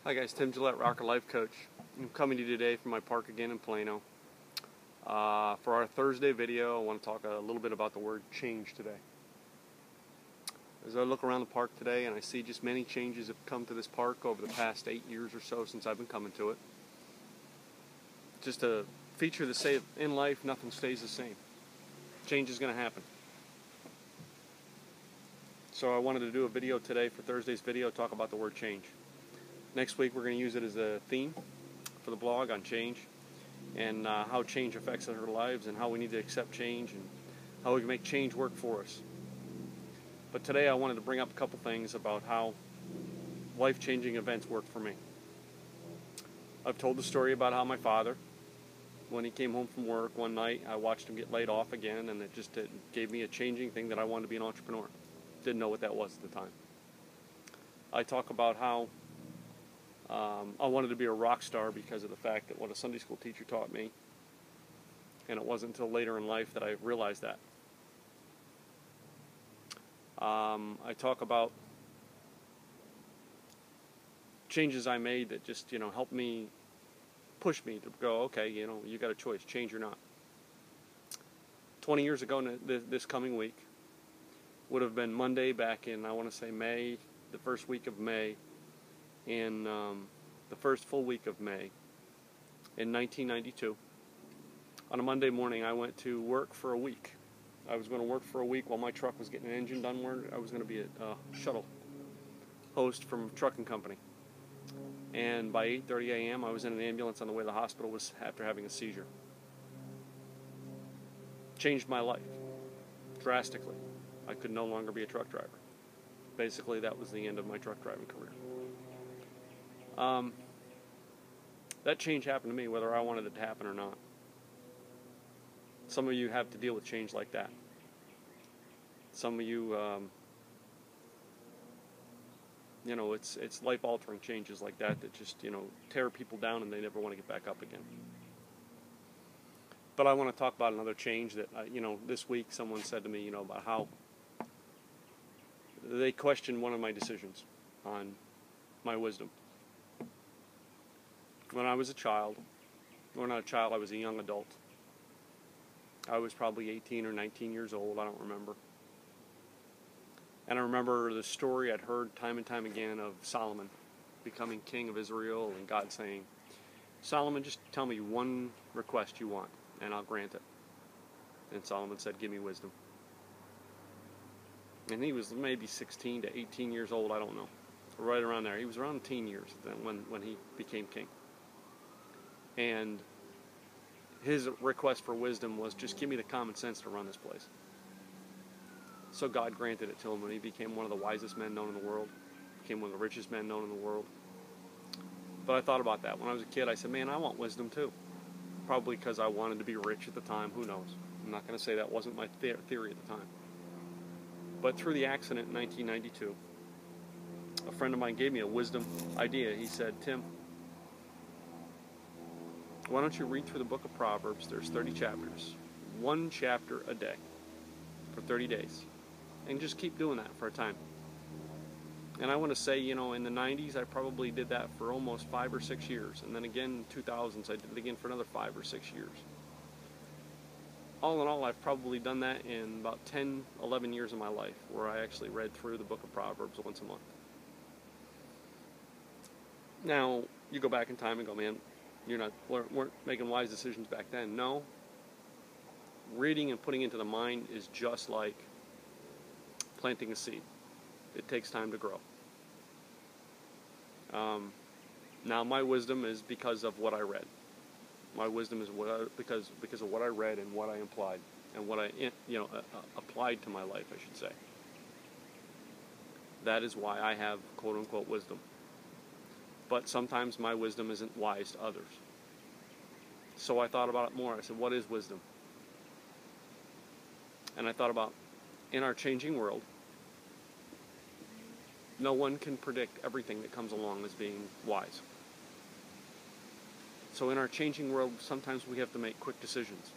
Hi guys, Tim Gillette, Rockstar Life Coach. I'm coming to you today from my park again in Plano. For our Thursday video, I want to talk a little bit about the word change today. As I look around the park today and I see just many changes have come to this park over the past 8 years or so since I've been coming to it. Just a feature to say in life, nothing stays the same. Change is going to happen. So I wanted to do a video today for Thursday's video, talk about the word change. Next week we're going to use it as a theme for the blog on change and how change affects our lives and how we need to accept change and how we can make change work for us. But today I wanted to bring up a couple things about how life-changing events work for me. I've told the story about how my father, when he came home from work one night, I watched him get laid off again, and it gave me a changing thing that I wanted to be an entrepreneur. Didn't know what that was at the time. I talk about how I wanted to be a rock star because of the fact that what a Sunday school teacher taught me, and it wasn't until later in life that I realized that. I talk about changes I made that just, helped me, push me to go, okay, you got a choice, change or not. 20 years ago this coming week would have been Monday back in, I want to say May, the first week of May, in the first full week of May in 1992. On a Monday morning, I went to work for a week. I was going to work for a week while my truck was getting an engine done. I was going to be a shuttle host from a trucking company. And by 8:30 a.m., I was in an ambulance on the way to the hospital after having a seizure. Changed my life drastically. I could no longer be a truck driver. Basically, that was the end of my truck driving career. That change happened to me whether I wanted it to happen or not. Some of you have to deal with change like that. Some of you, it's life-altering changes like that just, tear people down and they never want to get back up again. But I want to talk about another change that, this week someone said to me, about how they questioned one of my decisions on my wisdom. When I was a child, or not a child, I was a young adult. I was probably 18 or 19 years old, I don't remember. And I remember the story I'd heard time and time again of Solomon becoming king of Israel and God saying, Solomon, just tell me one request you want and I'll grant it. And Solomon said, give me wisdom. And he was maybe 16 to 18 years old, I don't know. Right around there. He was around teen years when he became king. And his request for wisdom was just give me the common sense to run this place. So God granted it to him, and he became one of the wisest men known in the world, became one of the richest men known in the world. But I thought about that. When I was a kid, I said, man, I want wisdom too. Probably because I wanted to be rich at the time, who knows. I'm not going to say that wasn't my theory at the time. But through the accident in 1992, a friend of mine gave me a wisdom idea. He said, Tim, why don't you read through the book of Proverbs? There's 30 chapters. One chapter a day for 30 days. And just keep doing that for a time. And I want to say, in the 90s, I probably did that for almost 5 or 6 years. And then again, in 2000s, I did it again for another 5 or 6 years. All in all, I've probably done that in about 10, 11 years of my life, where I actually read through the book of Proverbs once a month. Now, you go back in time and go, man, weren't making wise decisions back then. No. Reading and putting into the mind is just like planting a seed. It takes time to grow. Now, my wisdom is because of what I read. My wisdom is because of what I read and what I implied and what I applied to my life, I should say. That is why I have quote-unquote wisdom. But sometimes my wisdom isn't wise to others. So I thought about it more. I said, what is wisdom? And I thought about, in our changing world, no one can predict everything that comes along as being wise. So in our changing world, sometimes we have to make quick decisions.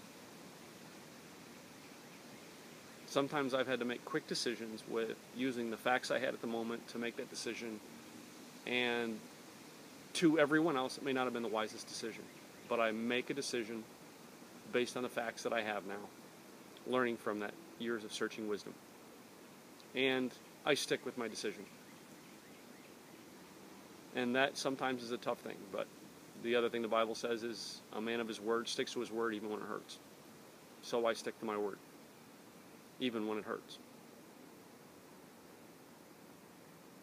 Sometimes I've had to make quick decisions with using the facts I had at the moment to make that decision, and To everyone else, it may not have been the wisest decision, but I make a decision based on the facts that I have now, learning from that years of searching wisdom. And I stick with my decision. And that sometimes is a tough thing, but the other thing the Bible says is a man of his word sticks to his word even when it hurts. So I stick to my word, even when it hurts.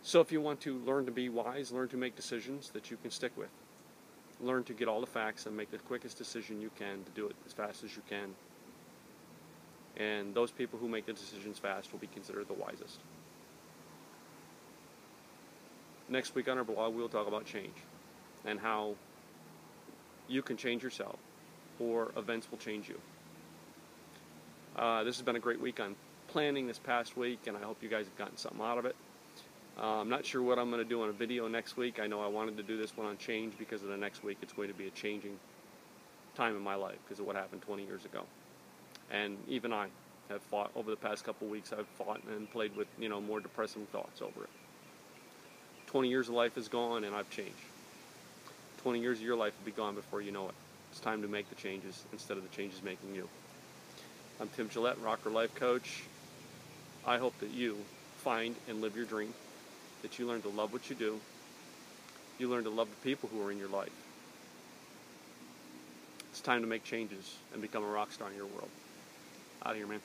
So if you want to learn to be wise, learn to make decisions that you can stick with. Learn to get all the facts and make the quickest decision you can to do it as fast as you can. And those people who make the decisions fast will be considered the wisest. Next week on our blog, we'll talk about change and how you can change yourself or events will change you. This has been a great week on planning this past week, and I hope you guys have gotten something out of it. I'm not sure what I'm going to do on a video next week. I know I wanted to do this one on change because of the next week it's going to be a changing time in my life because of what happened 20 years ago. And even I have fought over the past couple of weeks. I've fought and played with, more depressing thoughts over it. 20 years of life is gone and I've changed. 20 years of your life will be gone before you know it. It's time to make the changes instead of the changes making you. I'm Tim Gillette, Rockstar Life Coach. I hope that you find and live your dream, that you learn to love what you do, you learn to love the people who are in your life. It's time to make changes and become a rock star in your world. Out of here, man.